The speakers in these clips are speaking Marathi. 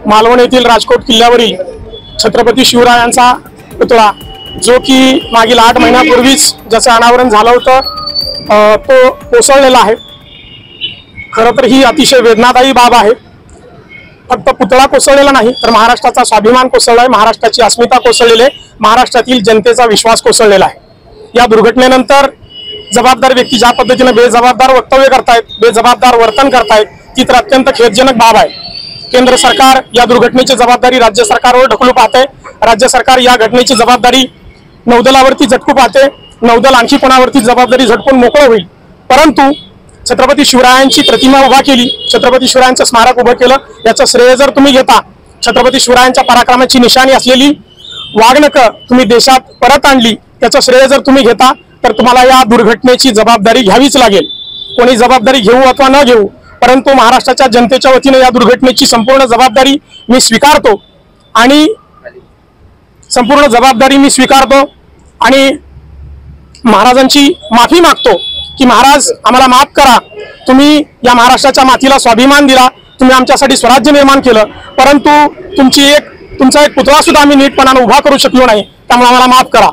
मालवण येथील राजकोट किल्ल्यावरील छत्रपती शिवरायांचा पुतळा जो की मागील 8 महिन्यापूर्वीच ज्याचं अनावरण झालं होतं तो कोसळलेला आहे। खरं तर ही अतिशय वेदनादायी बाब आहे। फक्त पुतळा कोसळलेला नाही तर महाराष्ट्राचा स्वाभिमान कोसळला आहे, महाराष्ट्राची अस्मिता कोसळलेली आहे, महाराष्ट्रातील जनतेचा विश्वास कोसळलेला आहे। या दुर्घटनेनंतर जबाबदार व्यक्ती ज्या पद्धतीने बेजबाबदार वक्तव्य करतायत, बेजबाबदार वर्तन करतायत ती तर अत्यंत खेदजनक बाब आहे। केंद्र सरकार या दुर्घटनेची जबाबदारी राज्य सरकारवर ढकलू पाहते। राज्य सरकार या घटनेची जबाबदारी नौदलावरती झटकू पाहते। नौदल आणखी कोणावरती जबाबदारी झटकून मोकळं होईल। परंतु छत्रपती शिवरायांची प्रतिमा उभा केली, छत्रपती शिवरायांचं स्मारक उभं केलं, याचं श्रेय जर तुम्ही घेता, छत्रपती शिवरायांच्या पराक्रमाची निशाणी असलेली वाघनखं तुम्ही देशात परत आणली, त्याचं श्रेय जर तुम्ही घेता तर तुम्हाला या दुर्घटनेची जबाबदारी घ्यावीच लागेल। कोणी जबाबदारी घेऊ अथवा न घेऊ, परंतु महाराष्ट्राच्या जनतेच्या वतीने या दुर्घटनेची संपूर्ण जबाबदारी मी स्वीकारतो आणि महाराजांची माफी मागतो की महाराज आम्हाला माफ करा, तुम्ही या महाराष्ट्राच्या मातीला स्वाभिमान दिला, तुम्ही आमच्यासाठी स्वराज्य निर्माण केलं, परंतु तुमचा एक पुतळा सुद्धा आम्ही नीटपणाने उभा करू शकलो नाही, त्यामुळे आम्हाला माफ करा।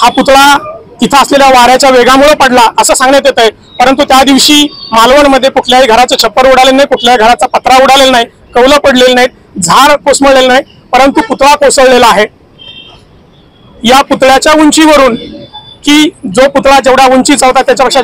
हा पुतळा तिथं असलेल्या वाऱ्याच्या वेगामुळे पडला असं सांगण्यात येत आहे, परंतु त्या दिवशी मालवणमध्ये कुठल्याही घराचं छप्पर उडालेलं नाही, कुठल्याही घराचा पत्रा उडालेला नाही, कौलं पडलेलं नाहीत, झाड कोसमळलेलं नाही, परंतु पुतळा कोसळलेला आहे। या पुतळ्याच्या उंचीवरून की जो पुतळा जेवढा उंचीचा होता त्याच्यापेक्षा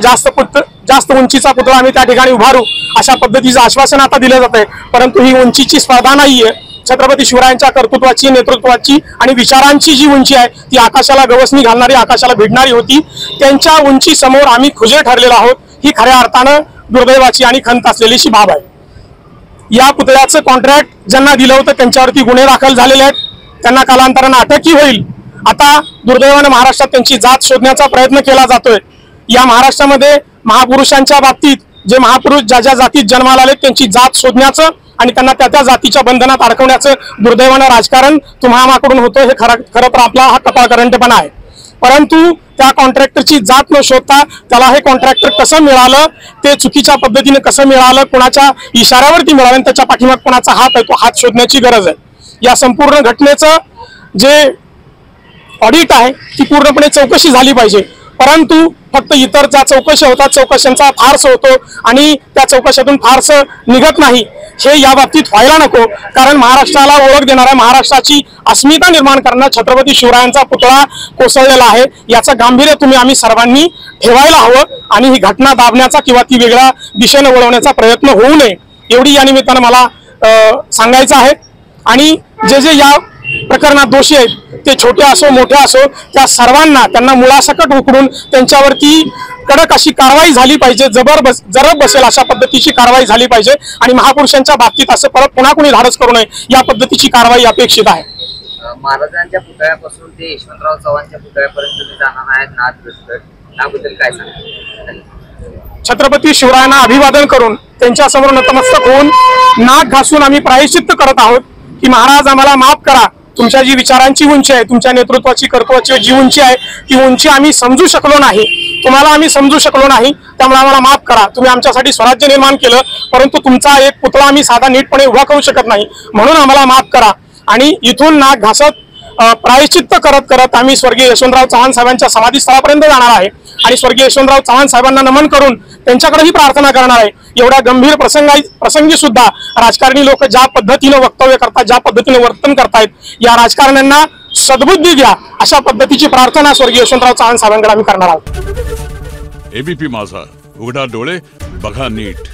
जास्त उंचीचा पुतळा आम्ही त्या ठिकाणी उभारू अशा पद्धतीचं आश्वासन आता दिलं जात आहे, परंतु ही उंचीची स्पर्धा नाहीये। छत्रपती शिवरायांच्या कर्तृत्वाची, नेतृत्वाची आणि विचारांची जी उंची आहे ती आकाशाला गवसणी घालणारी, आकाशाला भिडणारी होती। त्यांच्या उंची समोर आम्ही खुजे ठरलेलो आहोत, ही खऱ्या अर्थानं दुर्दैवाची आणि खंत असलेली बाब आहे। या पुतळ्याचं कॉन्ट्रॅक्ट ज्यांना दिलं होतं त्यांच्यावरती गुन्हे दाखल झालेले आहेत, त्यांना कालांतराने अटकही होईल। आता दुर्दैवाने महाराष्ट्रात त्यांची जात शोधण्याचा प्रयत्न केला जातोय। या महाराष्ट्रामध्ये महापुरुषांच्या बाबतीत जे महापुरुष ज्या ज्या जातीत जन्माला आले त्यांची जात शोधण्याचं आणि त्यांना त्या जातीच्या बंधनात अडकवण्याचं दुर्दैवानं राजकारण तुम्हामाकडून होतं, हे खरं तर आपला हा कपाळकरंटपणा आहे। परंतु त्या कॉन्ट्रॅक्टरची जात न शोधता त्याला हे कॉन्ट्रॅक्टर कसं मिळालं, ते चुकीच्या पद्धतीने कसं मिळालं, कोणाच्या इशाऱ्यावरती मिळालं आणि त्याच्या पाठीमाग कोणाचा हात आहे तो हात शोधण्याची गरज आहे। या संपूर्ण घटनेचं जे ऑडिट आहे ती पूर्णपणे चौकशी झाली पाहिजे, परंतु फक्त इतर ज्या चौकशा होतात चौकशांचा फारस होतो आणि त्या चौकशातून फारसं निघत नाही, हे या बाबतीत व्हायला नको। कारण महाराष्ट्राला ओळख देणारा, महाराष्ट्राची अस्मिता निर्माण करणारा छत्रपती शिवरायांचा पुतळा कोसळलेला आहे, याचं गांभीर्य आम्ही सर्वांनी ठेवायला हवं आणि ही घटना दाबण्याचा किंवा ती वेगळ्या दिशेने वळवण्याचा प्रयत्न होऊ नये एवढी या निमित्तानं मला सांगायचं आहे। आणि जे या प्रकरणात दोषी आहेत ते छोटे असो मोठे असो त्या सर्वांना त्यांना मुळासकट उकडून त्यांच्यावरती कडक अशी कारवाई झाली पाहिजे, जरब बसेल अशा पद्धतीची कारवाई झाली पाहिजे आणि महापुरुषांच्या बाबतीत असं परत पुन्हा कोणी धाडस करू नये या पद्धतीची कारवाई अपेक्षित आहे। महाराजांच्या पुतळ्यापासून ते यशवंतराव चव्हाणच्या पुतळ्यापर्यंत तुम्ही जाणार आहेत नाथ, त्याबद्दल काय सांगाल? छत्रपती शिवरायांना अभिवादन करून त्यांच्यासमोर नतमस्तक होऊन नाक घासून आम्ही प्रायश्चित्त करत आहोत की महाराज आम्हाला माफ करा, तुमच्या जी विचारांची उंची आहे, तुमच्या नेतृत्वाची कर्तृत्वाची जी उंची आहे ती उंची आम्ही समजू शकलो नाही, तुम्हाला आम्ही समजू शकलो नाही, त्यामुळे आम्हाला माफ करा। तुम्ही आमच्यासाठी स्वराज्य निर्माण केलं, परंतु तुमचा एक पुतळा आम्ही साधा नीटपणे उभा करू शकत नाही, म्हणून आम्हाला माफ करा। आणि इथून नाक घासत प्रायश्चित्त करत करत आम्ही स्वर्गीय यशवंतराव चव्हाण साहेबांच्या समाधीस्थळापर्यंत जाणार आहे आणि स्वर्गीय यशवंतराव चव्हाण साहेबांना नमन करून त्यांच्याकडेही प्रार्थना करणार आहे। एवढ्या गंभीर प्रसंगी सुद्धा राजकारणी लोक ज्या पद्धतीने वक्तव्य करतात, ज्या पद्धतीने वर्तन करतायत, या राजकारण्यांना सद्बुद्धी द्या, अशा पद्धतीची प्रार्थना स्वर्गीय यशवंतराव चव्हाण साहेबांकडे आम्ही करणार आहोत. एबीपी माझा, उघडा डोळे बघा नीट.